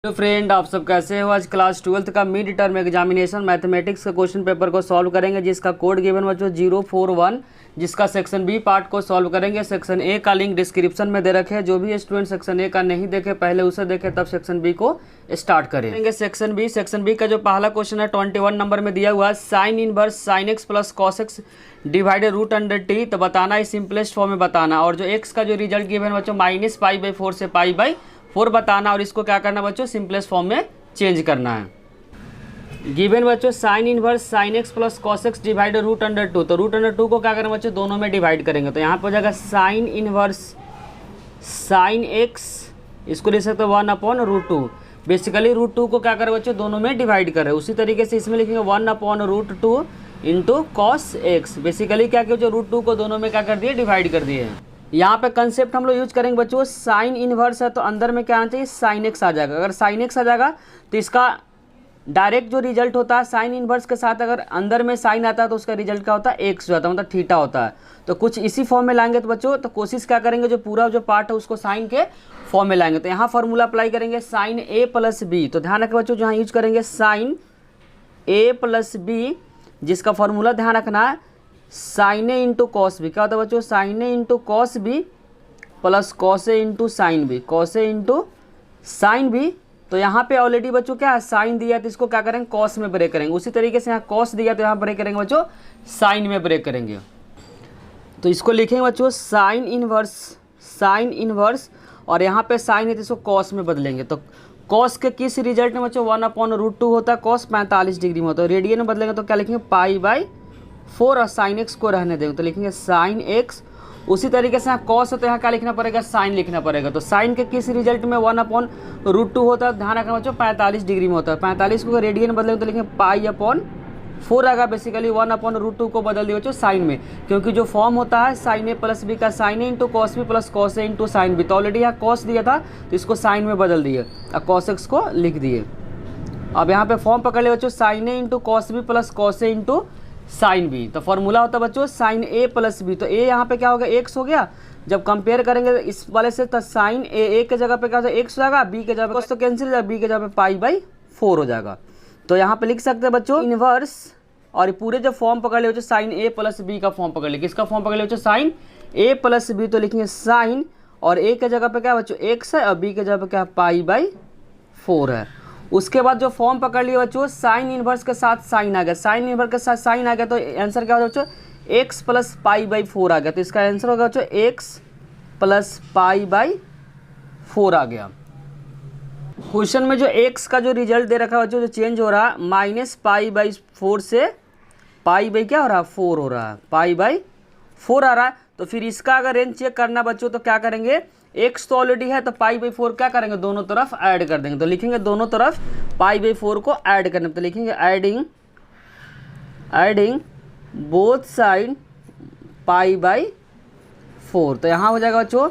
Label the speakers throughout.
Speaker 1: Hello friend, आप सब कैसे हो। आज क्लास 12th का मिड टर्म एग्जामिनेशन मैथमेटिक्स का क्वेश्चन पेपर को सॉल्व करेंगे, जिसका कोड गिवन बच्चों 041, जिसका सेक्शन बी पार्ट को सॉल्व करेंगे। सेक्शन ए का लिंक डिस्क्रिप्शन में दे रखे हैं। जो भी स्टूडेंट सेक्शन ए का नहीं देखे पहले उसे देखे, तब सेक्शन बी को स्टार्ट करेंगे। सेक्शन बी का जो पहला क्वेश्चन है 21 नंबर में दिया हुआ है, sine inverse sine x plus cos x divided root under t. तो बताना है, सिंपलेस्ट फॉर्म में बताना। और जो एक्स का जो रिजल्ट गिवन बच्चों -π/4 से π/4 बताना, और इसको क्या करना बच्चों, सिंपलेस्ट फॉर्म में चेंज करना है। गिवन बच्चों sine inverse sine x plus cos x divide root under 2। तो रूट अंडर 2 को क्या करना बच्चों, दोनों में डिवाइड करेंगे। तो यहाँ पर हो जाएगा साइन इनवर्स साइन एक्स, इसको लिख सकते हो 1/√2। बेसिकली √2 को क्या करें बच्चों, दोनों में डिवाइड करें। उसी तरीके से इसमें लिखेंगे 1/√2 इंटू कॉस एक्स। बेसिकली क्या किया, जो √2 को दोनों में क्या कर दिए, डिवाइड कर दिए। यहाँ पे कंसेप्ट हम लोग यूज करेंगे बच्चों, साइन इनवर्स है तो अंदर में क्या आना चाहिए, साइन एक्स आ जाएगा। अगर साइन एक्स आ जाएगा तो इसका डायरेक्ट जो रिजल्ट होता है साइन इनवर्स के साथ अगर अंदर में साइन आता है तो उसका रिजल्ट क्या होता है, एक्स जो होता है, मतलब थीटा होता है। तो कुछ इसी फॉर्म में लाएंगे। तो बच्चों तो कोशिश क्या करेंगे, जो पूरा जो पार्ट है उसको साइन के फॉर्म में लाएंगे। तो यहाँ फॉर्मूला अप्लाई करेंगे साइन ए प्लस बी। तो ध्यान रखें बच्चों, जहाँ यूज करेंगे साइन ए प्लस बी, जिसका फॉर्मूला ध्यान रखना है sine A into cos B. क्या होता है बच्चों, sine A into cos B plus cos A into sine B, cos A into sine B. तो यहाँ पे ऑलरेडी बच्चों क्या है, साइन दिया है तो इसको क्या करेंगे, कॉस में ब्रेक करेंगे। उसी तरीके से यहाँ कॉस दिया तो यहाँ ब्रेक करेंगे बच्चों, साइन में ब्रेक करेंगे। तो इसको लिखेंगे बच्चों साइन इनवर्स, और यहाँ पे साइन है तो इसको कॉस में बदलेंगे। तो कॉस के किस रिजल्ट में बच्चों 1/√2 होता है, कॉस 45 डिग्री में होता है। रेडियन में बदलेंगे तो क्या लिखेंगे, π/4, और साइन एक्स को रहने देंगे तो लिखेंगे साइन एक्स। उसी तरीके से यहाँ कॉस है तो यहाँ क्या लिखना पड़ेगा, साइन लिखना पड़ेगा। तो साइन के किस रिजल्ट में 1/√2 होता है, ध्यान रखना बच्चों 45 डिग्री में होता है। 45 को रेडियन में बदलेंगे तो लिखेंगे π/4 आएगा। बेसिकली 1/√2 को बदल दिया बच्चों साइन में, क्योंकि जो फॉर्म होता है साइन ए प्लस बी का, sine A into cos B plus cos A into sine B. तो ऑलरेडी यहाँ कॉस दिया था तो इसको साइन में बदल दिए और कॉस एक्स को लिख दिए। अब यहाँ पे फॉर्म पकड़ ले बच्चों, sine A into cos B plus cos A into sine B. तो फॉर्मूला होता है बच्चों साइन ए प्लस बी। तो ए यहाँ पे क्या होगा, एक्स हो गया। जब कंपेयर करेंगे इस वाले से तो साइन ए के जगह पे क्या हो जाएगा, एक्स हो जाएगा। बी के जगह पे तो कैंसिल हो जाएगा, बी के जगह पे π/4 हो जाएगा। तो यहाँ पे लिख सकते हैं बच्चों इनवर्स, और पूरे जो फॉर्म पकड़ ले बच्चों साइन ए प्लस बी का फॉर्म पकड़ ले। किसका फॉर्म पकड़ ले बच्चों, साइन ए प्लस बी। तो लिखेंगे साइन, और ए के जगह पे क्या बच्चों एक्स है, और बी के जगह पे क्या π/4 है। उसके बाद जो फॉर्म पकड़ लिया बच्चों, साइन इनवर्स के साथ साइन आ गया, साइन इनवर्स के साथ साइन आ गया। तो आंसर क्या होगा बच्चों, x प्लस π/4 आ गया। तो इसका आंसर होगा बच्चों x प्लस π/4 आ गया। क्वेश्चन में जो x का जो रिजल्ट दे रखा है बच्चों, जो चेंज हो रहा है -π/4 से क्या हो रहा है, 4 हो रहा है, π/4 आ रहा है। तो फिर इसका अगर रेंज चेक करना बच्चों तो क्या करेंगे, x तो ऑलरेडी है तो π/4 क्या करेंगे, दोनों तरफ ऐड कर देंगे। तो लिखेंगे दोनों तरफ π/4 को ऐड करने, तो लिखेंगे एडिंग बोथ साइड π/4। तो यहाँ हो जाएगा बच्चों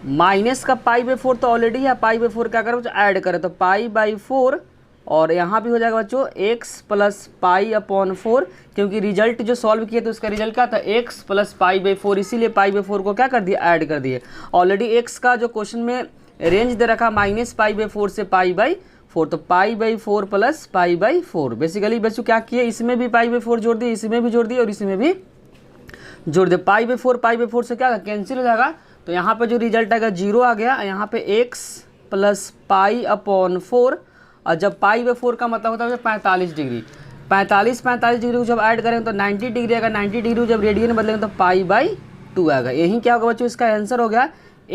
Speaker 1: माइनस का π/4 तो ऑलरेडी है, π/4 क्या करें बच्चों, ऐड करें तो π/4, और यहाँ भी हो जाएगा बच्चों x प्लस π/4, क्योंकि रिजल्ट जो सॉल्व किए तो उसका रिजल्ट क्या था, x प्लस π/4, इसीलिए π/4 को क्या कर दिया, ऐड कर दिए। ऑलरेडी x का जो क्वेश्चन में रेंज दे रखा -π/4 से π/4, तो π/4 प्लस π/4। बेसिकली बच्चों क्या किए, इसमें भी π/4 जोड़ दिए, इसमें भी जोड़ दिए, और इसमें भी जोड़ दिए। π/4 से क्या कैंसिल हो जाएगा। तो यहाँ पे जो रिजल्ट आएगा 0 आ गया। यहाँ पे x प्लस π/4, और जब π/4 का मतलब होता है 45 डिग्री, 45 डिग्री को जब ऐड करेंगे तो 90 डिग्री आएगा। 90 डिग्री को जब रेडियन में बदलेंगे तो π/2 आएगा। यही क्या होगा बच्चों, इसका आंसर हो गया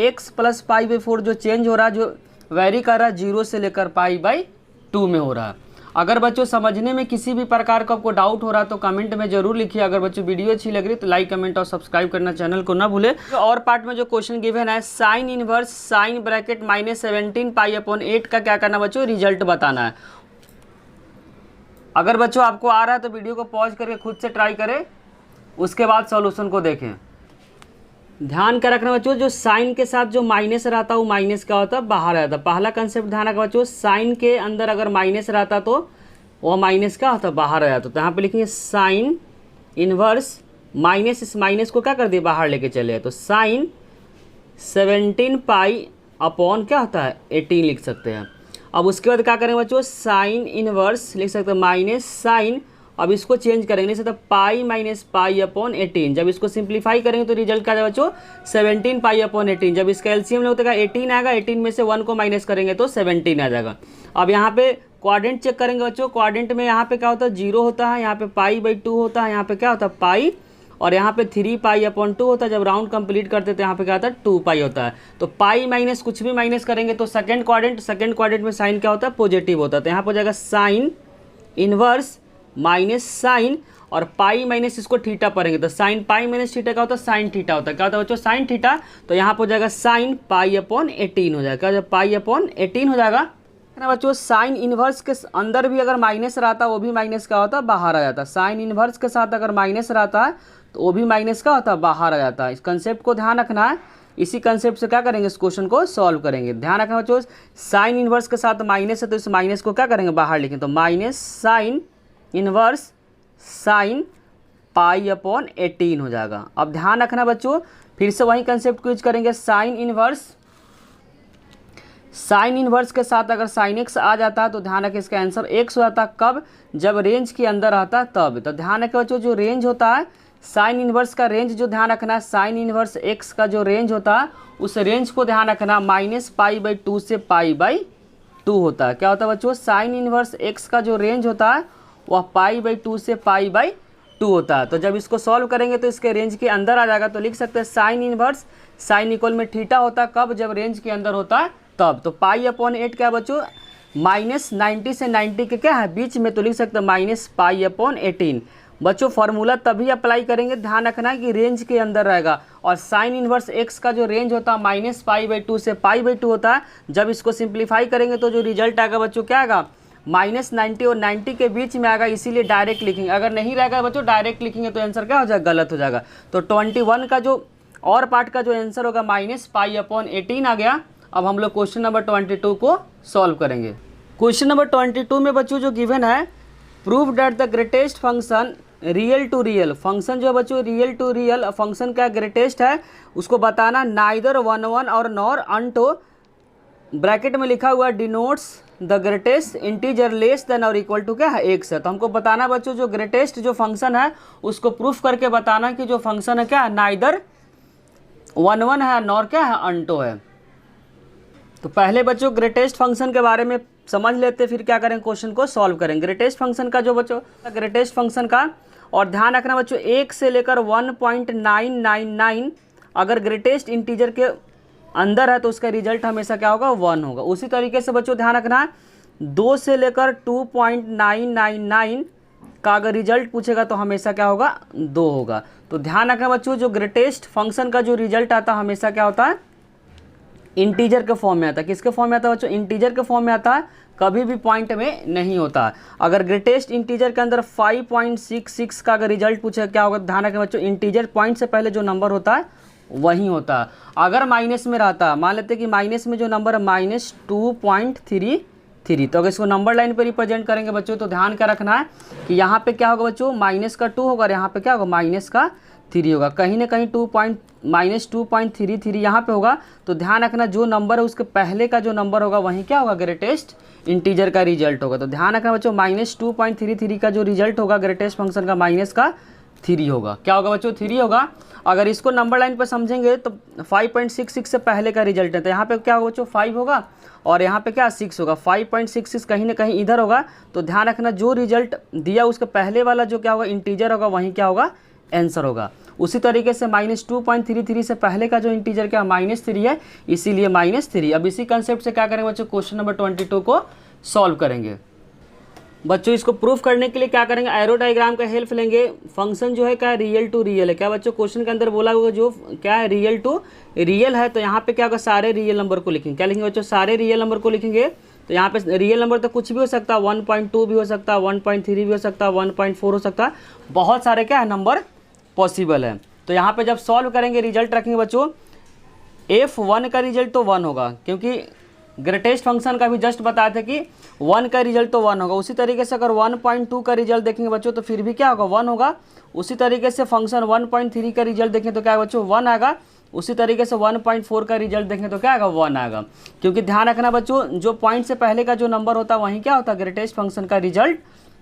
Speaker 1: x प्लस π/4, जो चेंज हो रहा है, जो वेरी कर रहा है 0 से लेकर π/2 में हो रहा है। अगर बच्चों समझने में किसी भी प्रकार का आपको डाउट हो रहा है तो कमेंट में जरूर लिखिए। अगर बच्चों वीडियो अच्छी लग रही तो लाइक, कमेंट और सब्सक्राइब करना चैनल को ना भूले। और पार्ट में जो क्वेश्चन गिवन है, साइन इनवर्स साइन ब्रैकेट -17π/8 का क्या करना बच्चों, रिजल्ट बताना है। अगर बच्चों आपको आ रहा है तो वीडियो को पॉज करके खुद से ट्राई करें, उसके बाद सॉल्यूशन को देखें। ध्यान क्या रखना बच्चों, जो साइन के साथ जो माइनस रहता है वो माइनस क्या होता है, बाहर रहता है। पहला कंसेप्ट ध्यान रखना बच्चों, साइन के अंदर अगर माइनस रहता तो वो माइनस क्या होता है, बाहर रहता। तो यहाँ पे लिखेंगे साइन इनवर्स माइनस, इस माइनस को क्या कर दिए, बाहर लेके चले। तो साइन 17π अपॉन क्या होता है 18 लिख सकते हैं। अब उसके बाद क्या करेंगे बच्चों, साइन इनवर्स लिख सकते हैं माइनस साइन, अब इसको चेंज करेंगे, लिख सकते पाई माइनस पाई अपॉन 18। जब इसको सिंप्लीफाई करेंगे तो रिजल्ट क्या जाएगा बच्चों 17 पाई अपॉन 18। जब इसका एलसीएम लोगे तो 18 आएगा, 18 में से 1 को माइनस करेंगे तो 17 आ जाएगा। अब यहाँ पे क्वाड्रेंट चेक करेंगे बच्चों, क्वाड्रेंट में यहाँ पे क्या होता है 0 होता है, यहाँ पे पाई बाई 2 होता है, यहाँ पे क्या होता है पाई, और यहाँ पे 3 पाई अपॉन 2 होता है। जब राउंड कंप्लीट करते तो यहाँ पे क्या होता है 2 पाई होता है। तो पाई माइनस कुछ भी माइनस करेंगे तो सेकंड क्वाड्रेंट में साइन क्या होता है पॉजिटिव होता है। तो यहाँ पर हो जाएगा साइन इनवर्स माइनस साइन, और पाई माइनस इसको थीटा पढ़ेंगे तो साइन पाई माइनस थीटा क्या होता है साइन थीटा होता है। क्या होता है बच्चों साइन थीटा। तो यहाँ पर हो जाएगा साइन पाई अपॉन 18 हो जाएगा, क्या पाई अपॉन 18 हो जाएगा है ना बच्चों। साइन इनवर्स के अंदर भी अगर माइनस रहता वो भी माइनस का होता बाहर आ जाता। साइन इनवर्स के साथ अगर माइनस रहता है तो वो भी माइनस का होता बाहर आ जाता है। इस कंसेप्ट को ध्यान रखना है, इसी कंसेप्ट से क्या करेंगे इस क्वेश्चन को सॉल्व करेंगे। ध्यान रखना बच्चों, साइन इनवर्स के साथ माइनस है तो इस माइनस को क्या करेंगे बाहर लिखेंगे, तो minus sign inverse sine pi upon 18 हो जाएगा। अब ध्यान रखना बच्चों, फिर से वही कंसेप्ट को यूज करेंगे। साइन इनवर्स के साथ अगर साइन एक्स आ जाता है तो ध्यान रखें इसका आंसर एक्स हो जाता है। कब, जब रेंज के अंदर आता है तब। तो ध्यान रखें बच्चों, जो रेंज होता है साइन इनवर्स का रेंज जो ध्यान रखना है, साइन इनवर्स एक्स का जो रेंज होता है उस रेंज को ध्यान रखना माइनस पाई बाई 2 से पाई बाई 2 होता है। क्या होता है बच्चों, साइन इनवर्स एक्स का जो रेंज होता है वह पाई बाई 2 से पाई बाई 2 होता है। तो जब इसको सॉल्व करेंगे तो इसके रेंज के अंदर आ जाएगा। तो लिख सकते हैं साइन इनवर्स साइन इक्वल में थीटा होता है कब, जब रेंज के अंदर होता है तब। तो पाई अपॉन 8 क्या बच्चों माइनस 90 से 90 के क्या है बीच में, तो लिख सकते हैं माइनस पाई अपॉन 18। बच्चों फार्मूला तभी अप्लाई करेंगे, ध्यान रखना है कि रेंज के अंदर रहेगा। और साइन इनवर्स एक्स का जो रेंज होता है माइनस पाई बाई 2 से पाई बाई 2 होता है। जब इसको सिंप्लीफाई करेंगे तो जो रिजल्ट आएगा बच्चों क्या आएगा माइनस 90 और 90 के बीच में आएगा, इसीलिए डायरेक्ट लिखेंगे। अगर नहीं रहेगा बच्चों डायरेक्ट लिखेंगे तो आंसर क्या हो जाएगा गलत हो जाएगा। तो 21 का जो और पार्ट का जो आंसर होगा माइनस पाई अपॉन 18 आ गया। अब हम लोग क्वेश्चन नंबर 22 को सॉल्व करेंगे। क्वेश्चन नंबर 22 में बच्चों जो गिवन है, prove that the greatest function real to real, function जो बच्चों रियल टू रियल फंक्शन का ग्रेटेस्ट है उसको बताना, नाइदर 1 1 और नॉर अनटो, ब्रैकेट में लिखा हुआ denotes the greatest integer less than और इक्वल टू क्या है एक्स है। तो हमको बताना बच्चों जो ग्रेटेस्ट जो फंक्शन है उसको प्रूफ करके बताना कि जो फंक्शन है क्या है नाइदर 1 1 है नॉर क्या है अनटो है। तो पहले बच्चों ग्रेटेस्ट फंक्शन के बारे में समझ लेते, फिर क्या करेंगे क्वेश्चन को सॉल्व करेंगे। ग्रेटेस्ट फंक्शन का जो बच्चों ग्रेटेस्ट फंक्शन का, और ध्यान रखना बच्चों 1 से लेकर 1.999 अगर ग्रेटेस्ट इंटीजर के अंदर है तो उसका रिजल्ट हमेशा क्या होगा 1 होगा। उसी तरीके से बच्चों ध्यान रखना 2 से लेकर 2.999 का अगर रिजल्ट पूछेगा तो हमेशा क्या होगा 2 होगा। तो ध्यान रखना बच्चों जो ग्रेटेस्ट फंक्शन का जो रिजल्ट आता है हमेशा क्या होता है इंटीजर के फॉर्म में आता है। किसके फॉर्म में आता है बच्चों इंटीजर के फॉर्म में आता है, कभी भी पॉइंट में नहीं होता है। अगर ग्रेटेस्ट इंटीजर के अंदर 5.66 का अगर रिजल्ट पूछे क्या होगा, ध्यान रखें बच्चों इंटीजर पॉइंट से पहले जो नंबर होता है वही होता है। अगर माइनस में रहता है, मान लेते हैं कि माइनस में जो नंबर है -2.33, तो अगर इसको नंबर लाइन पर रिप्रेजेंट करेंगे बच्चों तो ध्यान क्या रखना है कि यहाँ पे क्या होगा बच्चों माइनस का 2 होगा और यहाँ पे क्या होगा माइनस का 3 होगा। कहीं ना कहीं -2.33 यहाँ पे होगा। तो ध्यान रखना जो नंबर है उसके पहले का जो नंबर होगा वहीं क्या होगा ग्रेटेस्ट इंटीजर का रिजल्ट होगा। तो ध्यान रखना बच्चों -2.33 का जो रिजल्ट होगा ग्रेटेस्ट फंक्शन का माइनस का 3 होगा। क्या होगा बच्चों 3 होगा। अगर इसको नंबर लाइन पर समझेंगे तो 5.66 से पहले का रिजल्ट है तो यहाँ पे क्या होगा बच्चों 5 होगा और यहाँ पे क्या 6 होगा। 5.66 कहीं ना कहीं इधर होगा। तो ध्यान रखना जो रिजल्ट दिया उसके पहले वाला जो क्या होगा इंटीजर होगा वहीं क्या होगा आंसर होगा। उसी तरीके से -2.33 से पहले का जो इंटीजर क्या -3 है, इसीलिए -3। अब इसी कंसेप्ट से क्या करेंगे बच्चों क्वेश्चन नंबर 22 को सॉल्व करेंगे। बच्चों इसको प्रूफ करने के लिए क्या करेंगे एरो डायग्राम का हेल्प लेंगे। फंक्शन जो है क्या रियल टू रियल है। क्या बच्चों क्वेश्चन के अंदर बोला हुआ जो क्या है रियल टू रियल है। तो यहाँ पे क्या होगा सारे रियल नंबर को लिखेंगे। क्या लिखेंगे बच्चों सारे रियल नंबर को लिखेंगे। तो यहाँ पे रियल नंबर तो कुछ भी हो सकता है 1.2 भी हो सकता है 1.3 भी हो सकता है 1.4 हो सकता है, बहुत सारे क्या है नंबर पॉसिबल है। तो यहाँ पे जब सॉल्व करेंगे रिजल्ट रखेंगे बच्चों f1 का रिजल्ट तो 1 होगा क्योंकि ग्रेटेस्ट फंक्शन का भी जस्ट बताए थे कि 1 का रिजल्ट तो 1 होगा। उसी तरीके से अगर 1.2 का रिजल्ट देखेंगे बच्चों तो फिर भी क्या होगा 1 होगा। उसी तरीके से फंक्शन 1.3 का रिजल्ट देखें तो क्या है बच्चों 1 आएगा। उसी तरीके से 1.4 का रिजल्ट देखें तो क्या आएगा 1 आएगा, क्योंकि ध्यान रखना बच्चों जो पॉइंट से पहले का जो नंबर होता है वहीं क्या होता है ग्रेटेस्ट फंक्शन का रिजल्ट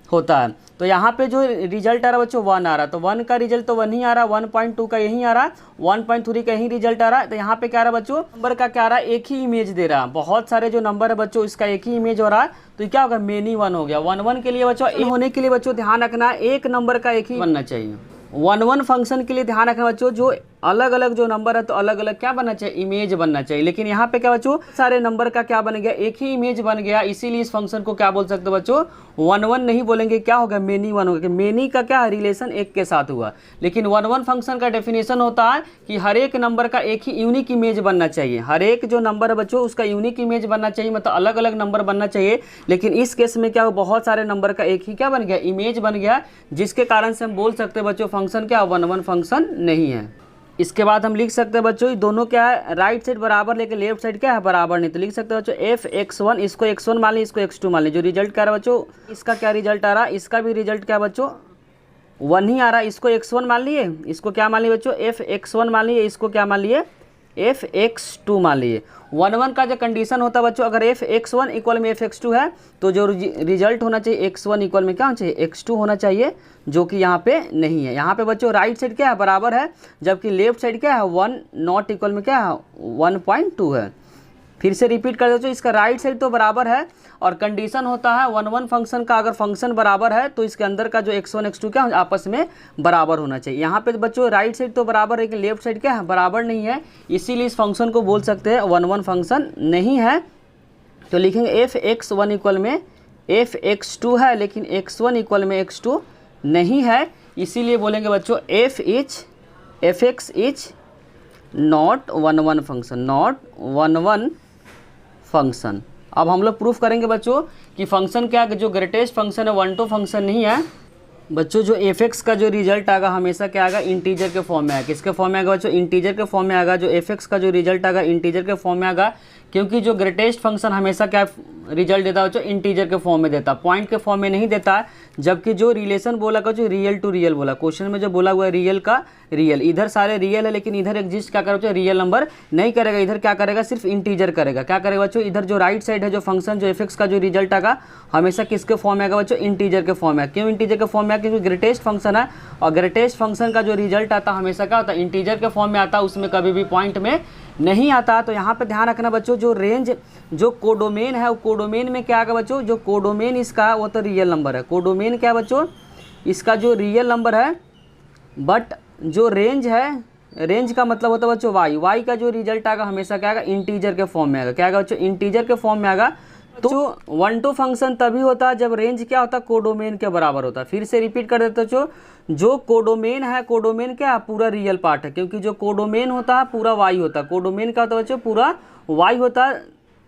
Speaker 1: होता है। तो यहाँ पे जो रिजल्ट आ रहा है बच्चों 1 आ रहा है, तो 1 का रिजल्ट तो 1 ही आ रहा है, 1.2 का यही आ रहा है, 1.3 का यही रिजल्ट आ रहा है। तो यहाँ पे क्या आ रहा है बच्चों नंबर का क्या आ रहा है एक ही इमेज दे रहा है, बहुत सारे जो नंबर है बच्चों इसका एक ही इमेज हो रहा है, तो ये क्या होगा मेनी 1 हो गया। 1 के लिए बच्चों ए होने के लिए बच्चों ध्यान रखना एक नंबर का एक ही बनना चाहिए। 1 फंक्शन के लिए ध्यान रखना बच्चों जो अलग अलग जो नंबर है तो अलग अलग क्या बनना चाहिए इमेज बनना चाहिए, लेकिन यहाँ पे क्या बच्चों सारे नंबर का क्या बन गया एक ही इमेज बन गया, इसीलिए इस फंक्शन को क्या बोल सकते हो बच्चों 1 नहीं बोलेंगे, क्या होगा मेनी 1 होगा। मेनी का क्या रिलेशन एक के साथ हुआ, लेकिन 1 फंक्शन का डेफिनेशन होता है कि हर एक नंबर का एक ही यूनिक इमेज बनना चाहिए, हर एक जो नंबर है बच्चों उसका यूनिक इमेज बनना चाहिए, मतलब अलग अलग नंबर बनना चाहिए। लेकिन इस केस में क्या बहुत सारे नंबर का एक ही क्या बन गया इमेज बन गया, जिसके कारण से हम बोल सकते हैं बच्चों फंक्शन क्या 1 फंक्शन नहीं है। इसके बाद हम लिख सकते हैं बच्चों दोनों क्या है राइट साइड बराबर लेकिन लेफ्ट साइड क्या है बराबर नहीं, तो लिख सकते हैं बच्चों f(x1) इसको x1 मान लीजिए इसको x2 मान लीजिए। जो रिजल्ट क्या रहा है बच्चों इसका क्या रिजल्ट आ रहा है, इसका भी रिजल्ट क्या बच्चों 1 ही आ रहा है, इसको x1 मान लिए इसको क्या मान लिए बच्चों f(x1) मान लिए, इसको क्या मान लिए f(x2) मान लिए। 1 का जो कंडीशन होता है बच्चों अगर f(x1) इक्वल में f(x2) है तो जो रिजल्ट होना चाहिए x1 इक्वल में क्या होना चाहिए x2 होना चाहिए, जो कि यहाँ पे नहीं है। यहाँ पे बच्चों राइट साइड क्या है बराबर है, जबकि लेफ्ट साइड क्या है 1 नॉट इक्वल में क्या है 1.2 है। फिर से रिपीट कर देते इसका राइट साइड तो बराबर है और कंडीशन होता है 1 फंक्शन का अगर फंक्शन बराबर है तो इसके अंदर का जो x1 x2 क्या आपस में बराबर होना चाहिए। यहाँ पे बच्चों राइट साइड तो बराबर है लेकिन लेफ्ट साइड क्या है बराबर नहीं है, इसीलिए इस फंक्शन को बोल सकते हैं 1 फंक्शन नहीं है। तो लिखेंगे f(x1) इक्वल में f(x2) है लेकिन x1 इक्वल में x2 नहीं है, इसीलिए बोलेंगे बच्चों f(x) is not 1 function, not 1 function. अब हम लोग प्रूफ करेंगे बच्चों कि फंक्शन क्या जो ग्रेटेस्ट फंक्शन है 1 फंक्शन नहीं है। बच्चों जो f(x) का जो रिजल्ट आएगा हमेशा क्या आएगा इंटीजर के फॉर्म में आएगा। किसके फॉर्म में आएगा बच्चों इंटीजर के फॉर्म में आएगा। जो f(x) का जो रिजल्ट आएगा इंटीजर के फॉर्म में आएगा, क्योंकि जो ग्रेटेस्ट फंक्शन हमेशा क्या रिजल्ट देता है बच्चों इंटीजर के फॉर्म में देता है, पॉइंट के फॉर्म में नहीं देता है। जबकि जो रिलेशन बोला का जो रियल टू रियल बोला क्वेश्चन में जो बोला हुआ है रियल का रियल, इधर सारे रियल है लेकिन इधर एग्जिस्ट क्या करेगा रियल नंबर नहीं करेगा, इधर क्या करेगा सिर्फ इंटीजर करेगा। क्या करेगा बच्चों इधर जो राइट साइड है जो फंक्शन जो f(x) का जो रिजल्ट आएगा हमेशा किसके फॉर्म में आएगा बच्चों इंटीजर के फॉर्म में। क्यों इंटीजर के फॉर्म में आएगा क्योंकि ग्रेटेस्ट फंक्शन है और ग्रेटेस्ट फंक्शन का जो रिजल्ट आता है हमेशा क्या होता है इंटीजर के फॉर्म में आता है, उसमें कभी भी पॉइंट में नहीं आता। तो यहाँ पे ध्यान रखना बच्चों जो रेंज जो कोडोमेन है वो कोडोमेन में क्या आएगा बच्चों जो कोडोमेन इसका वो तो रियल नंबर है। कोडोमेन क्या बच्चों इसका जो रियल नंबर है, बट जो रेंज है रेंज का मतलब होता है बच्चों वाई का जो रिजल्ट आएगा हमेशा क्या आएगा इंटीजर के फॉर्म में आएगा। क्या आएगा बच्चों इंटीजर के फॉर्म में आएगा। तो 1 फंक्शन तभी होता है जब रेंज क्या होता है कोडोमेन के बराबर होता है। फिर से रिपीट कर देते हो जो कोडोमेन है कोडोमेन क्या है पूरा रियल पार्ट है, क्योंकि जो कोडोमेन होता है पूरा वाई होता है। कोडोमेन का होता है बच्चों पूरा वाई होता है।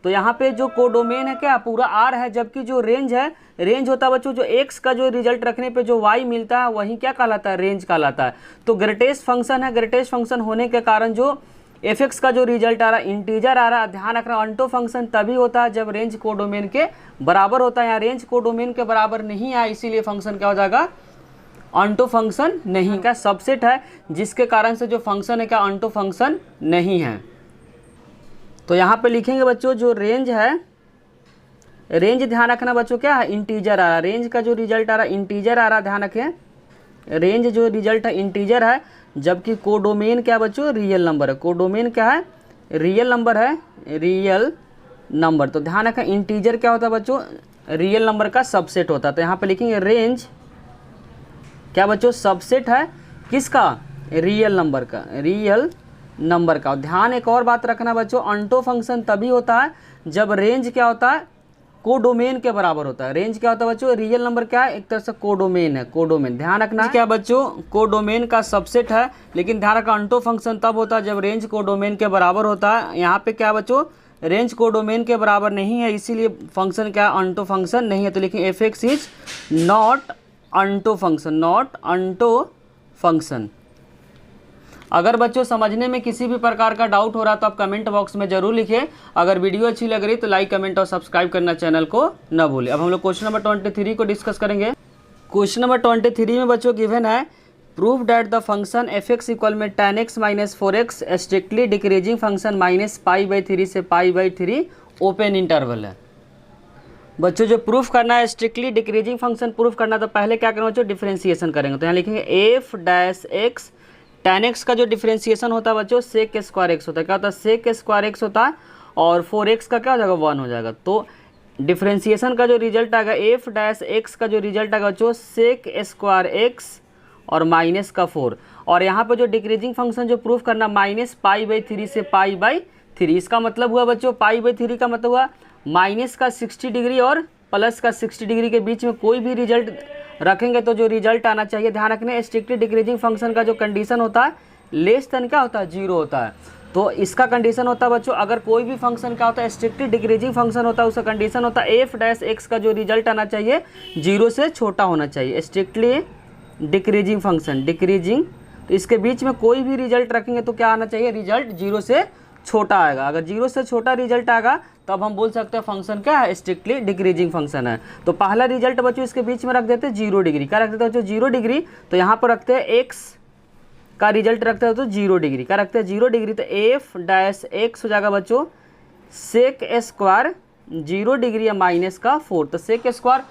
Speaker 1: तो यहाँ पे जो कोडोमेन है क्या पूरा आर है, जबकि जो रेंज है रेंज होता है बच्चों जो एक्स का जो रिजल्ट रखने पे जो वाई मिलता है वही क्या कहलाता है रेंज कहलाता है। तो ग्रेटेस्ट फंक्शन है, ग्रेटेस्ट फंक्शन होने के कारण जो f(x) का जो रिजल्ट आ रहा है इंटीजर आ रहा है। ध्यान रखना 1 फंक्शन तभी होता है जब रेंज कोडोमेन के बराबर होता है। यहाँ रेंज कोडोमेन के बराबर नहीं है, इसीलिए फंक्शन क्या हो जाएगा 1 फंक्शन नहीं का सबसेट है, जिसके कारण से जो फंक्शन है क्या 1 फंक्शन नहीं है। तो यहाँ पे लिखेंगे बच्चों जो रेंज है रेंज ध्यान रखना बच्चों क्या है इंटीजर आ रहा है। रेंज का जो रिजल्ट आ रहा है इंटीजर आ रहा है, ध्यान रखें रेंज जो रिजल्ट है इंटीजर है, जबकि कोडोमेन क्या बच्चों रियल नंबर है। कोडोमेन क्या है रियल नंबर है, रियल नंबर। तो ध्यान रखें इंटीजर क्या होता है बच्चों रियल नंबर का सबसेट होता है। तो यहाँ पे लिखेंगे रेंज क्या बच्चों सबसेट है किसका रियल नंबर का, रियल नंबर का। ध्यान एक और बात रखना बच्चों 1 फंक्शन तभी होता है जब रेंज क्या होता है कोडोमेन के बराबर होता है। रेंज क्या होता है बच्चों रियल नंबर क्या है एक तरह से कोडोमेन है, कोडोमेन। ध्यान रखना क्या बच्चों कोडोमेन का सबसेट है, लेकिन ध्यान रखना 1 फंक्शन तब होता है जब रेंज कोडोमेन के बराबर होता है। यहाँ पे क्या बच्चों रेंज कोडोमेन के बराबर नहीं है, इसीलिए फंक्शन क्या 1 फंक्शन नहीं है। तो लिखें f(x) is not 1 function, not 1 function. अगर बच्चों समझने में किसी भी प्रकार का डाउट हो रहा तो आप कमेंट बॉक्स में जरूर लिखें। अगर वीडियो अच्छी लग रही तो लाइक कमेंट और सब्सक्राइब करना चैनल को न भूलें। अब हम लोग क्वेश्चन नंबर 23 को डिस्कस करेंगे। क्वेश्चन नंबर 23 में बच्चों गिवन है prove that the function F X equal में tan x minus 4x strictly decreasing function minus पाई/3 से पाई/3 ओपन इंटरवल है। बच्चों जो प्रूफ करना है स्ट्रिक्टली डिक्रीजिंग फंक्शन प्रूफ करना, तो पहले क्या करेंगे बच्चों, डिफरेंशिएशन करेंगे। तो यहाँ लिखेंगे F dash x, tan x का जो डिफरेंशिएशन होता है बच्चों सेक स्क्वायर एक्स होता है। क्या होता है, सेक स्क्वायर एक्स होता है, और 4x का क्या हो जाएगा, 1 हो जाएगा। तो डिफरेंशिएशन का जो रिजल्ट आएगा एफ डैश एक्स का जो रिजल्ट आएगा बच्चों सेक स्क्वायर एक्स और माइनस का 4। और यहाँ पर जो डिक्रीजिंग फंक्शन जो प्रूफ करना माइनस पाई/3 से पाई/3, इसका मतलब हुआ बच्चों पाई/3 का मतलब हुआ माइनस का 60 डिग्री और प्लस का 60 डिग्री के बीच में कोई भी रिजल्ट रखेंगे तो जो रिजल्ट आना चाहिए, ध्यान रखने स्ट्रिक्टली डिक्रीजिंग फंक्शन का जो कंडीशन होता है लेस देन क्या होता है, 0 होता है। तो इसका कंडीशन होता है बच्चों, अगर कोई भी फंक्शन क्या होता है स्ट्रिक्टली डिक्रीजिंग फंक्शन होता है, उसका कंडीशन होता है एफ डैश एक्स का जो रिजल्ट आना चाहिए 0 से छोटा होना चाहिए। स्ट्रिक्टली डिक्रीजिंग फंक्शन, डिक्रीजिंग, तो इसके बीच में कोई भी रिजल्ट रखेंगे तो क्या आना चाहिए, रिजल्ट 0 से छोटा आएगा। अगर 0 से छोटा रिजल्ट आएगा तब हम बोल सकते हैं फंक्शन क्या है, स्ट्रिक्टली डिक्रीजिंग फंक्शन है। तो पहला रिजल्ट बच्चों इसके बीच में रख देते हैं 0 डिग्री। क्या रख देते हैं बच्चों, 0 डिग्री। तो यहाँ पर रखते हैं एक्स का रिजल्ट रखते हैं तो 0 डिग्री। क्या रखते हैं, 0 डिग्री। तो एफ डैश एक्स हो जाएगा बच्चों सेक स्क्वायर 0 डिग्री या माइनस का 4। तो सेक स्क्वायर,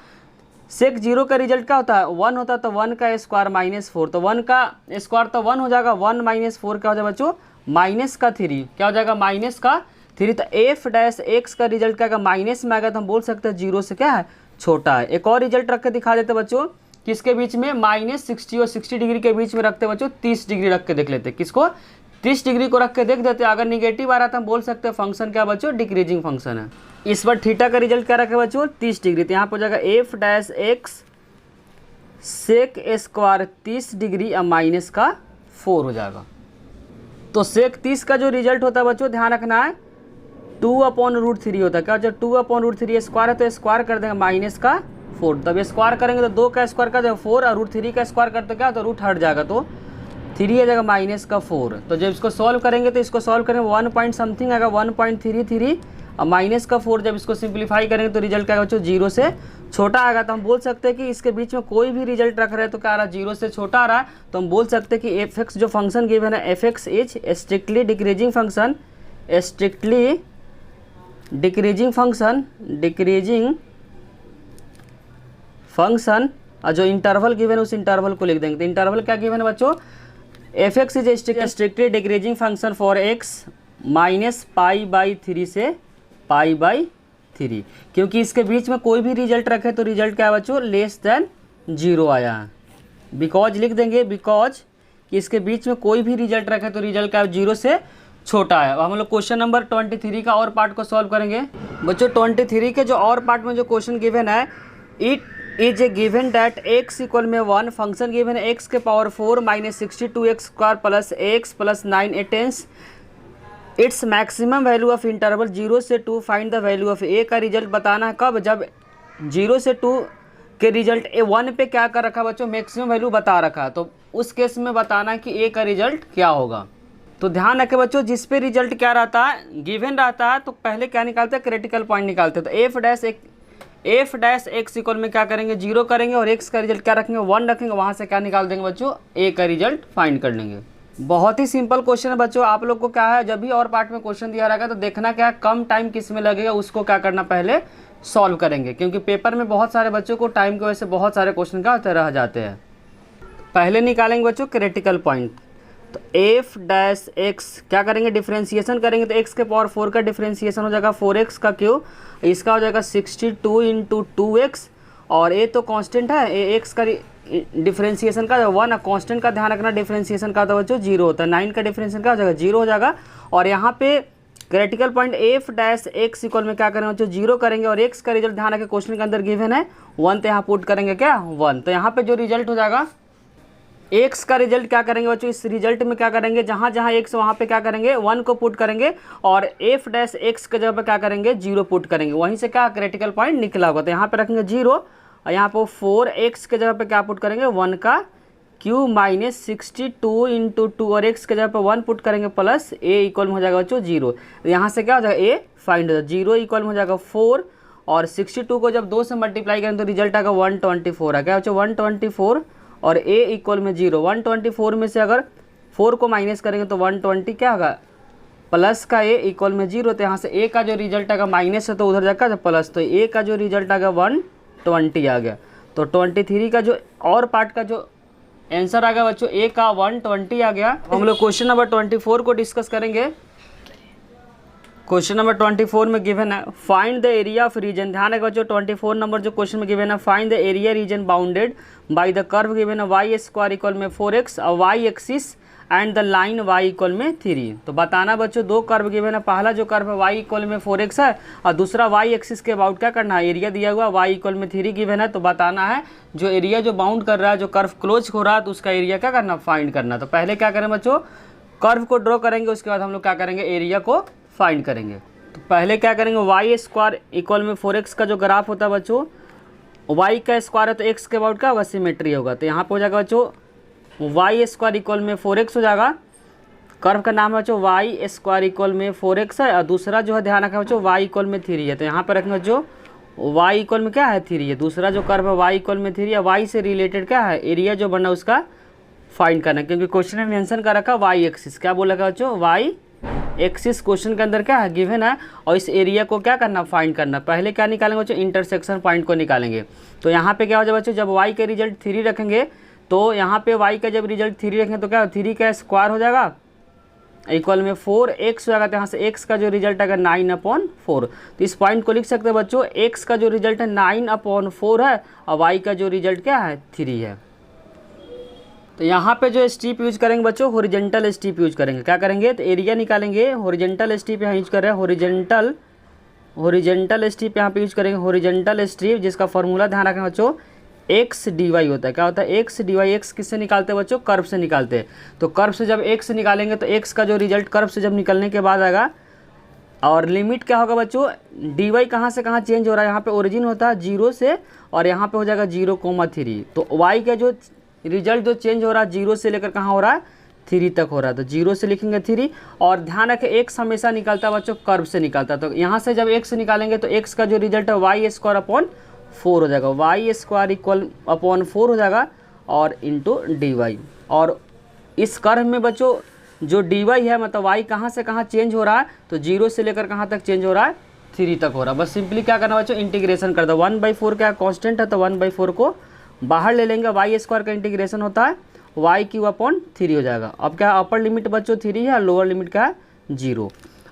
Speaker 1: सेक 0 का रिजल्ट क्या होता है, 1 होता है, तो 1 का स्क्वायर माइनस 4। तो 1 का स्क्वायर तो 1 हो जाएगा, 1 माइनस 4 क्या हो जाएगा बच्चों, माइनस का 3। क्या हो जाएगा, माइनस का 3। तो एफ डैश एक्स का रिजल्ट क्या आएगा, माइनस में आएगा, तो हम बोल सकते हैं 0 से क्या है, छोटा है। एक और रिजल्ट रख के दिखा देते बच्चों, किसके बीच में, माइनस 60 और 60 डिग्री के बीच में रखते बच्चों 30 डिग्री रख के देख लेते। किसको, 30 डिग्री को रख के देख देते। अगर निगेटिव आ रहा था हम बोल सकते हैं फंक्शन क्या बच्चों, डिक्रीजिंग फंक्शन है। इस बार थीटा का रिजल्ट क्या रखे बच्चों, 30 डिग्री। तो यहाँ पर हो जाएगा f dash x sec square 30 degree या माइनस का 4 हो जाएगा। तो सेक 30 का जो रिजल्ट होता है बच्चों ध्यान रखना है 2/√3 होता है। क्या होता है, 2/√3 स्क्वायर है तो स्क्वायर कर देंगे माइनस का 4। तब स्क्वायर करेंगे तो 2 का स्क्वायर कर देगा 4 और √3 का स्क्वायर करते क्या तो रूट हट जाएगा, तो 3 आ जाएगा माइनस का 4। तो जब इसको सॉल्व करेंगे तो इसको सॉल्व करेंगे 1 पॉइंट समथिंग आएगा 1.33 और माइनस का 4। जब इसको सिंप्लीफाई करेंगे तो रिजल्ट क्या आएगा बच्चों, 0 से छोटा आएगा। तो हम बोल सकते हैं कि इसके बीच में कोई भी रिजल्ट रख रहे हैं तो क्या आ रहा है, 0 से छोटा आ रहा है। तो हम बोल सकते हैं कि एफ एक्स जो फंक्शन गिवन है F X is strictly decreasing function, strictly decreasing function, decreasing function. और जो इंटरवल गिवन है उस इंटरवल को लिख देंगे। तो इंटरवल क्या गिवन है बच्चों, F X is strictly decreasing function for X minus पाई/3 से पाई/3। क्योंकि इसके बीच में कोई भी रिजल्ट रखे तो रिजल्ट क्या है बच्चों, लेस देन 0 आया है। बिकॉज लिख देंगे, बिकॉज कि इसके बीच में कोई भी रिजल्ट रखे तो रिजल्ट क्या है, 0 से छोटा है। अब हम लोग क्वेश्चन नंबर 23 का और पार्ट को सॉल्व करेंगे। बच्चों 23 के जो और पार्ट में जो क्वेश्चन गिवन है, it is a given that x equal में 1 फंक्शन गिवन है x के power 4 minus 62x square plus x plus 9/10 its maximum value of interval 0 से 2 find the value of a का रिजल्ट बताना है कब, जब 0 से 2 के रिजल्ट A1 पे क्या कर रखा बच्चों, मैक्सिमम वैल्यू बता रखा है। तो उस केस में बताना है कि a का रिजल्ट क्या होगा। तो ध्यान रखें बच्चों, जिस पे रिजल्ट क्या रहता है, गिवन रहता है, तो पहले क्या निकालते हैं, क्रिटिकल पॉइंट निकालते हैं। तो एफ डैश एक्स इक्वल में क्या करेंगे, 0 करेंगे और x का रिजल्ट क्या रखेंगे, 1 रखेंगे। वहाँ से क्या निकाल देंगे बच्चों, a का रिजल्ट फाइंड कर लेंगे। बहुत ही सिंपल क्वेश्चन है बच्चों। आप लोग को क्या है, जब भी और पार्ट में क्वेश्चन दिया रहेगा तो देखना क्या है, कम टाइम किस में लगेगा उसको क्या करना, पहले सॉल्व करेंगे। क्योंकि पेपर में बहुत सारे बच्चों को टाइम की वजह से बहुत सारे क्वेश्चन क्या होते रह जाते हैं। पहले निकालेंगे बच्चों क्रिटिकल पॉइंट। तो एफ डैश एक्स क्या करेंगे, डिफ्रेंशिएशन करेंगे। तो एक्स के पावर 4 का डिफ्रेंशिएशन हो जाएगा 4x का क्यूब, इसका हो जाएगा 62 × 2x। और ए तो कांस्टेंट है, ए एक्स का डिफ्रेंशिएशन का 1 है, कांस्टेंट का ध्यान रखना, डिफ्रेंशिएशन का तो बच्चों 0 होता है। 9 का डिफ्रेंशिएशन क्या हो जाएगा, 0 हो जाएगा। और यहाँ पे critical point F dash x equal में क्या करेंगे बच्चों, 0 करेंगे और एक्स का रिजल्ट ध्यान रखें क्वेश्चन के अंदर गिवन है 1, तो यहाँ पुट करेंगे क्या 1। तो यहाँ पे जो रिजल्ट हो जाएगा एक्स का रिजल्ट क्या करेंगे बच्चों, इस रिजल्ट में क्या करेंगे, जहाँ जहाँ एक्स वहाँ पे क्या करेंगे 1 को पुट करेंगे और एफ डैश एक्स के जगह पे क्या करेंगे 0 पुट करेंगे। वहीं से क्या क्रिटिकल पॉइंट निकला होगा। तो यहाँ पे रखेंगे 0 और यहाँ पर 4x के जगह पे क्या पुट करेंगे 1 का क्यूब माइनस 62 × 2 और x के जगह पे 1 पुट करेंगे प्लस a इक्वल में हो जाएगा बच्चों 0। यहाँ से क्या हो जाएगा a फाइंड हो जाएगा, 0 इक्वल में हो जाएगा 4 और 62 को जब 2 से मल्टीप्लाई करें तो रिजल्ट आएगा 124 है। क्या बच्चों 124 और a इक्वल में 0। 124 में से अगर 4 को माइनस करेंगे तो 120 क्या होगा, प्लस का a इक्वल में 0। तो यहाँ से a का जो रिजल्ट आएगा माइनस है तो उधर जाकर प्लस, तो a का जो रिजल्ट आएगा 120 आ गया। तो 23 का जो और पार्ट का जो आंसर आ गया बच्चों a का 120 आ गया। हम लोग क्वेश्चन नंबर 24 को डिस्कस करेंगे। क्वेश्चन नंबर 24 में गिवन है find the area of region. ध्यान रखो बच्चों 24 नंबर जो क्वेश्चन में गिवन है find the area region bounded by the curve given है वाई स्क्वायर इक्वल में 4x और y axis and the line y equal में 3। तो बताना बच्चों दो कर्व गिवन है, पहला जो कर्व है y इक्वल में 4x है और दूसरा y एक्सिस के अबाउट क्या करना है, एरिया दिया हुआ y इक्वल में 3 गिवन है। तो बताना है जो एरिया जो बाउंड कर रहा है, जो कर्व क्लोज हो रहा है तो उसका एरिया क्या करना, फाइंड करना। तो पहले क्या करें बच्चों, कर्व को ड्रॉ करेंगे, उसके बाद हम लोग क्या करेंगे, एरिया को फाइंड करेंगे। तो पहले क्या करेंगे, वाई स्क्वायर इक्वल में 4x का जो ग्राफ होता है बच्चों, y का स्क्वायर है तो x के अबाउट क्या होगा, सिमेट्री होगा। तो यहाँ पे हो जाएगा बच्चों वाई स्क्वायर इक्वल में 4x हो जाएगा। कर्व का नाम है बच्चों वाई स्क्वायर इक्वल में 4x है और दूसरा जो है ध्यान रखा बच्चों y इक्वल में 3 है। तो यहाँ पर रखेंगे बच्चों y इक्वल में क्या है, 3 है। दूसरा जो कर्व है y इक्वल में 3 है, y से रिलेटेड क्या है, एरिया जो बना उसका फाइंड करना, क्योंकि क्वेश्चन में मेंशन कर रखा y एक्सिस। क्या बोला बच्चों, y एक्सिस क्वेश्चन के अंदर क्या है, गिवन है, और इस एरिया को क्या करना, फाइंड करना। पहले क्या निकालेंगे बच्चों, इंटरसेक्शन पॉइंट को निकालेंगे। तो यहाँ पे क्या हो जाएगा बच्चों, जब y के रिजल्ट 3 रखेंगे तो यहाँ पे y का जब रिजल्ट 3 रखेंगे तो क्या 3 का स्क्वायर हो जाएगा इक्वल में 4x हो जाएगा। तो यहाँ से x का जो रिजल्ट आएगा 9/4। तो इस पॉइंट को लिख सकते हैं बच्चों, x का जो रिजल्ट है 9/4 है और y का जो रिजल्ट क्या है, 3 है। तो यहाँ पे जो स्टीप यूज करेंगे बच्चों, हॉरिजॉन्टल स्टीप यूज करेंगे। क्या करेंगे, तो एरिया निकालेंगे, हॉरिजॉन्टल स्टीप यहाँ यूज कर रहे हैं, हॉरिजॉन्टल स्टीप यहाँ पे यूज करेंगे। हॉरिजॉन्टल स्टीप जिसका फॉर्मूला ध्यान रखें बच्चों, एक्स डी वाई होता है। क्या होता है, एक्स डी वाई। एक्स किससे निकालते हैं बच्चों, कर्व से निकालते हैं। तो कर्व से जब एक्स निकालेंगे तो एक्स का जो रिजल्ट कर्व से जब निकलने के बाद आएगा, और लिमिट क्या होगा बच्चों, डी वाई कहाँ से कहाँ चेंज हो रहा है, यहाँ पे ओरिजिन होता है 0 से और यहाँ पे हो जाएगा 0,3। तो वाई का जो रिजल्ट जो चेंज हो रहा है 0 से लेकर कहाँ हो रहा है, 3 तक हो रहा है। तो 0 से लिखेंगे 3। और ध्यान रखें एक्स हमेशा निकलता है बच्चों कर्व से निकलता है। तो यहाँ से जब एक्स निकालेंगे तो एक्स का जो रिजल्ट है वाई स्क्वायर अपॉन 4 हो जाएगा, वाई स्क्वायर इक्वल अपॉन 4 हो जाएगा और इंटू डी वाई। और इस कर्व में बच्चों जो डी वाई है, मतलब वाई कहाँ से कहाँ चेंज हो रहा है, तो 0 से लेकर कहाँ तक चेंज हो रहा है, 3 तक हो रहा है। बस सिंपली क्या करना बच्चों, इंटीग्रेशन कर दो। 1/4 क्या कॉन्स्टेंट है तो 1/4 को बाहर ले लेंगे। वाई स्क्वायर का इंटीग्रेशन होता है वाई क्यू अपॉन 3 हो जाएगा। अब क्या अपर लिमिट बच्चों 3 है और लोअर लिमिट क्या है 0।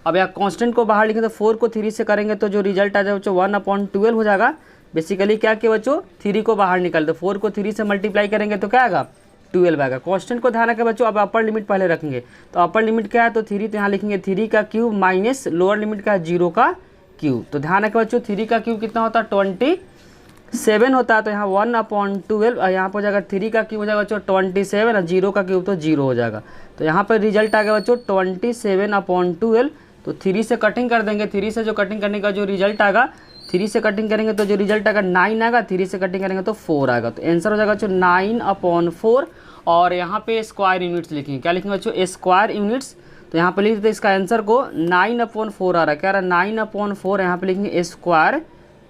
Speaker 1: अब यहाँ कॉन्स्टेंट को बाहर लिखें तो 4 को 3 से करेंगे तो जो रिजल्ट आ जाए बच्चों 1/12 हो जाएगा। बेसिकली क्या किया बच्चों, 3 को बाहर निकाल दो, 4 को 3 से मल्टीप्लाई करेंगे तो क्या आएगा, 12 आएगा। कॉन्स्टेंट को ध्यान रखें बच्चों। अब अपर लिमिट पहले रखेंगे, तो अपर लिमिट क्या है तो 3, तो यहाँ लिखेंगे 3 का क्यूब माइनस लोअर लिमिट का 0 का क्यूब। तो ध्यान रखें बच्चों 3 का क्यूब कितना होता है 27 होता है। तो यहाँ 1/12 और यहाँ पर हो जाएगा 3 का क्यूब हो जाएगा बच्चों 27 और 0 का क्यूब तो 0 हो जाएगा। तो यहाँ पर रिजल्ट आ गया बच्चों 27/12। तो 3 से कटिंग कर देंगे, 3 से जो कटिंग करने का जो रिजल्ट आएगा, 3 से कटिंग करेंगे तो जो रिजल्ट आएगा 9 आएगा, 3 से कटिंग करेंगे तो 4 आएगा। तो आंसर हो जाएगा बच्चों 9/4। और यहाँ पे स्क्वायर यूनिट्स लिखेंगे। क्या लिखेंगे बच्चों, स्क्वायर यूनिट्स। तो यहाँ पे लिख देते इसका आंसर को 9/4 आ रहा है। क्या आ रहा है 9/4, यहाँ पे लिखेंगे स्क्वायर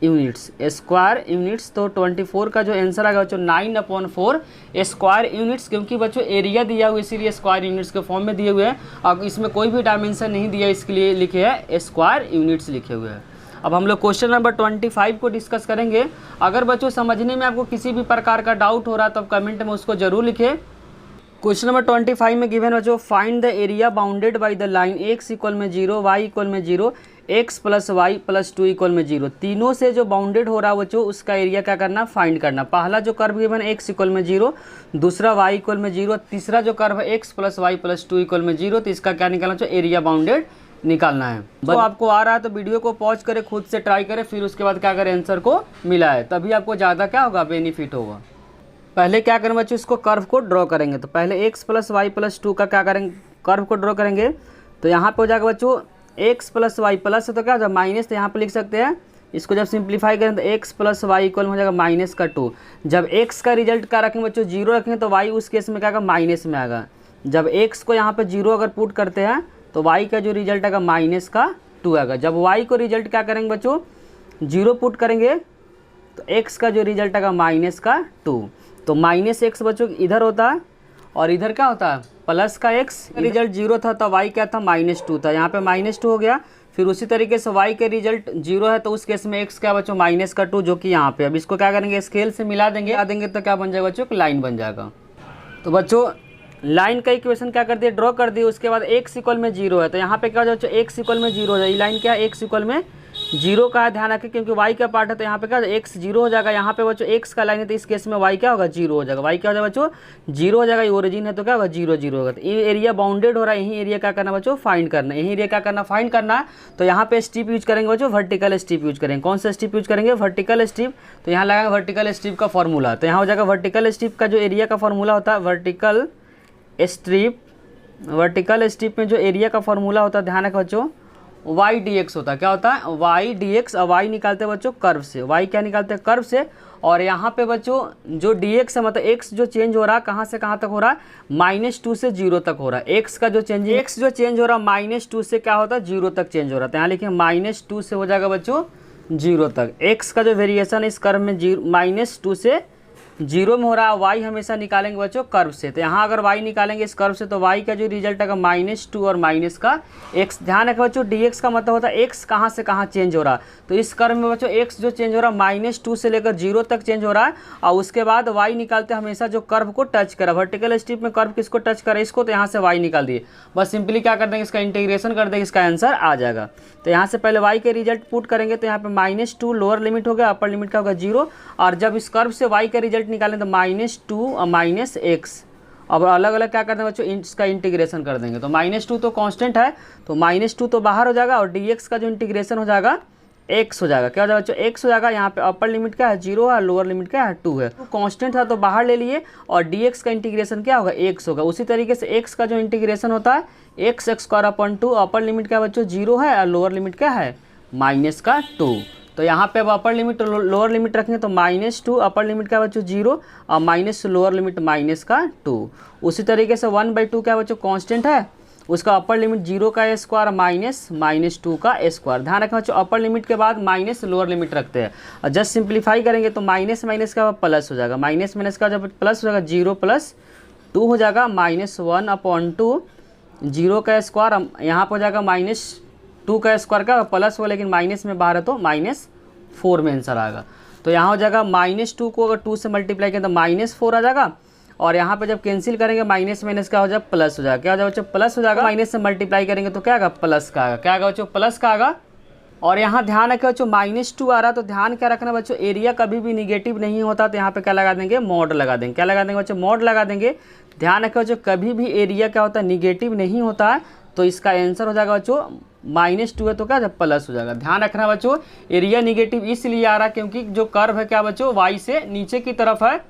Speaker 1: यूनिट्स, स्क्वायर यूनिट्स। तो 24 का जो आंसर आएगा बच्चों 9/4 स्क्वायर यूनिट्स, क्योंकि बच्चों एरिया दिया हुआ इसीलिए स्क्वायर यूनिट्स के फॉर्म में दिए हुए हैं। अब इसमें कोई भी डायमेंशन नहीं दिया, इसके लिए लिखे हैं स्क्वायर यूनिट्स लिखे हुए हैं। अब हम लोग क्वेश्चन नंबर 25 को डिस्कस करेंगे। अगर बच्चों समझने में आपको किसी भी प्रकार का डाउट हो रहा है तो आप कमेंट में उसको जरूर लिखें। क्वेश्चन नंबर 25 में गिवन बच्चों find the area bounded by the line x equal में 0, y इक्वल में 0, x plus y plus 2 equal में 0। तीनों से जो बाउंडेड हो रहा है बच्चों उसका एरिया क्या करना, फाइंड करना। पहला जो कर्व गिवन है x इक्वल में 0, दूसरा y इक्वल में 0, तीसरा जो कर्व है x plus y plus 2 equal में 0। तो इसका क्या निकालना चाहिए, एरिया बाउंडेड निकालना है। तो आपको आ रहा है तो वीडियो को पॉज करें, खुद से ट्राई करें, फिर उसके बाद क्या करें आंसर को मिला है, तभी आपको ज़्यादा क्या होगा, बेनिफिट होगा। पहले क्या करें बच्चों, इसको कर्व को ड्रॉ करेंगे। तो पहले x प्लस वाई प्लस 2 का क्या करेंगे, कर्व को ड्रॉ करेंगे। तो यहाँ पे हो जाएगा बच्चों x प्लस वाई प्लस है तो क्या हो जाएगा माइनस, तो यहाँ पे लिख सकते हैं इसको जब सिंप्लीफाई करें तो x प्लस वाई इक्वल हो जाएगा माइनस का 2। जब x का रिजल्ट क्या रखेंगे बच्चों 0 रखेंगे तो y उस केस में क्या आएगा, माइनस में आएगा। जब x को यहाँ पे 0 अगर पुट करते हैं तो y का जो रिजल्ट आएगा माइनस का 2 आएगा। जब y को रिजल्ट क्या करेंगे बच्चों 0 पुट करेंगे तो x का जो रिजल्ट आएगा माइनस का 2। तो -x बच्चों इधर होता है और इधर क्या होता है प्लस का x। रिजल्ट 0 था तो y क्या था -2 था, यहाँ पे -2 हो गया। फिर उसी तरीके से y के रिजल्ट 0 है तो उस केस में x क्या बच्चों -2 जो कि यहाँ पे। अब इसको क्या करेंगे स्केल से मिला देंगे तो क्या बन जाएगा बच्चों लाइन बन जाएगा। तो बच्चों लाइन का इक्वेशन क्या कर दिए ड्रॉ कर दिए। उसके बाद x इक्वल में 0 है तो यहाँ पे क्या हो जाए x इक्वल में 0 हो जाए। ये लाइन क्या है x इक्वल में 0 का है, ध्यान रखें क्योंकि y का पार्ट है तो यहाँ पे क्या x 0 हो जाएगा। यहाँ पे बच्चों x का लाइन है तो इस केस में y क्या होगा 0 हो जाएगा। y क्या हो जाएगा बच्चों 0 हो जाएगा। ये ओरिजिन है तो क्या होगा 0 0 होगा। तो ये एरिया बाउंडेड हो रहा है, यही एरिया क्या करना बच्चों फाइंड करना। यही एरिया क्या करना फाइंड करना। तो यहाँ पे स्ट्रिप यूज करेंगे बच्चों, वर्टिकल स्ट्रिप यूज करेंगे। कौन सा स्ट्रिप यूज करेंगे वर्टिकल स्ट्रिप। तो यहाँ लगाएंगे वर्टिकल स्ट्रिप का फॉर्मूला। तो यहाँ हो जाएगा वर्टिकल स्ट्रिप का जो एरिया का फॉर्मूला होता है वर्टिकल स्ट्रिप में जो एरिया का फॉर्मूला होता है ध्यान रखें बच्चों y dx होता है। क्या होता है y dx। अब y निकालते हैं बच्चों कर्व से, y क्या निकालते हैं कर्व से। और यहाँ पे बच्चों जो dx है मतलब x जो चेंज हो रहा है कहाँ से कहाँ तक हो रहा है -2 से 0 तक हो रहा है। x का जो चेंज x जो चेंज हो रहा है -2 से क्या होता है 0 तक चेंज हो रहा है। तो यहाँ लिखिए -2 से हो जाएगा बच्चों 0 तक। x का जो वेरिएशन है इस कर्व में -2 से 0 में हो रहा है। y हमेशा निकालेंगे बच्चों कर्व से। तो यहाँ अगर y निकालेंगे इस कर्व से तो y का जो रिजल्ट आएगा -2 और माइनस का x। ध्यान रखें बच्चों dx का मतलब होता है x कहाँ से कहाँ चेंज हो रहा है। तो इस कर्व में बच्चों x जो चेंज हो रहा है -2 से लेकर 0 तक चेंज हो रहा है। और उसके बाद y निकालते हैं हमेशा जो कर्व को टच करा। वर्टिकल स्ट्रिप में कर्व किसको टच करा इसको, तो यहाँ से y निकाल दिए। बस सिंपली क्या कर देंगे इसका इंटीग्रेशन कर देंगे, इसका आंसर आ जाएगा। तो यहाँ से पहले y के रिजल्ट पुट करेंगे तो यहाँ पे -2 लोअर लिमिट हो गया, अपर लिमिट का होगा 0। और जब इस कर्व से y का रिजल्ट निकालें तो -2 और -x। अब अलग अलग क्या करते हैं बच्चों इसका इंटीग्रेशन कर देंगे। तो -2 तो कांस्टेंट है तो -2 तो बाहर हो जाएगा और dx का जो इंटीग्रेशन हो जाएगा x हो जाएगा। क्या हो जाएगा बच्चों x हो जाएगा। यहाँ पे अपर लिमिट क्या है 0 है, लोअर लिमिट क्या है 2 है। तो कांस्टेंट था तो बाहर ले लिए और dx का इंटीग्रेशन क्या होगा x होगा। उसी तरीके से x का जो इंटीग्रेशन होता है x²/2। अपर लिमिट क्या बच्चों 0 है और लोअर लिमिट क्या है -2। तो यहाँ पे अब अपर लिमिट और लोअर लिमिट रखेंगे तो -2 अपर लिमिट का बच्चों 0 और माइनस लोअर लिमिट -2। उसी तरीके से 1/2 क्या बच्चों कांस्टेंट है, उसका अपर लिमिट 0 का स्क्वायर -2 का स्क्वायर। ध्यान रखें बच्चों अपर लिमिट के बाद माइनस लोअर लिमिट रखते हैं और जस्ट सिंप्लीफाई करेंगे तो माइनस का प्लस हो जाएगा। माइनस का जब प्लस हो जाएगा 0 + 2 हो जाएगा -1/2। 0 का स्क्वायर यहाँ पर हो जाएगा -2 का स्क्वायर का प्लस हो, लेकिन माइनस में बाहर है तो -4 में आंसर आएगा। तो यहाँ हो जाएगा -2 को अगर 2 से मल्टीप्लाई करें तो -4 आ जाएगा। और यहाँ पे जब कैंसिल करेंगे माइनस क्या हो जाएगा प्लस हो जाएगा। क्या हो जाएगा बच्चों प्लस हो जाएगा। माइनस से मल्टीप्लाई करेंगे तो क्या आएगा प्लस का आएगा। क्या आएगा बच्चों प्लस का आएगा। और यहाँ ध्यान रखें बच्चों -2 आ रहा तो ध्यान क्या रखना बच्चों एरिया कभी भी निगेटिव नहीं होता। तो यहाँ पे क्या लगा देंगे मॉड लगा देंगे। क्या लगा देंगे बच्चों मॉड लगा देंगे। ध्यान रखें बच्चों कभी भी एरिया क्या होता है निगेटिव नहीं होता है। तो इसका आंसर हो जाएगा बच्चों -2 है तो क्या जब प्लस हो जाएगा। ध्यान रखना बच्चों एरिया निगेटिव इसलिए आ रहा है क्योंकि जो कर्व है क्या बच्चों y से नीचे की तरफ है,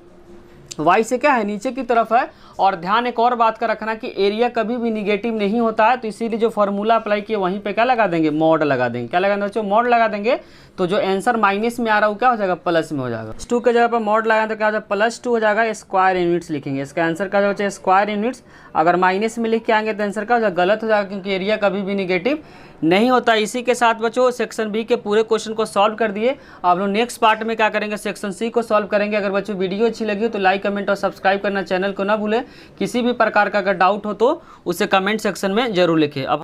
Speaker 1: y से क्या है नीचे की तरफ है। और ध्यान एक और बात का रखना कि एरिया कभी भी निगेटिव नहीं होता है। तो इसीलिए जो फॉर्मूला अप्लाई किए वहीं पे क्या लगा देंगे मॉड लगा देंगे। क्या लगा देंगे बच्चों मॉड लगा देंगे। तो जो आंसर माइनस में आ रहा है वो क्या हो जाएगा प्लस में हो जाएगा। 2 के जगह पर मॉड लगाएं तो क्या हो जाएगा +2 हो जाएगा। स्क्वायर यूनिट्स लिखेंगे, इसका आंसर क्या हो जाएगा स्क्वायर यूनिट्स। अगर माइनस में लिख के आएंगे तो आंसर क्या हो जाएगा गलत हो जाएगा क्योंकि एरिया कभी भी निगेटिव नहीं होता। इसी के साथ बच्चों सेक्शन बी के पूरे क्वेश्चन को सॉल्व कर दिए। अब लोग नेक्स्ट पार्ट में क्या करेंगे सेक्शन सी को सॉल्व करेंगे। अगर बच्चों वीडियो अच्छी लगी हो तो लाइक कमेंट और सब्सक्राइब करना चैनल को ना भूलें। किसी भी प्रकार का अगर डाउट हो तो उसे कमेंट सेक्शन में जरूर लिखें। अब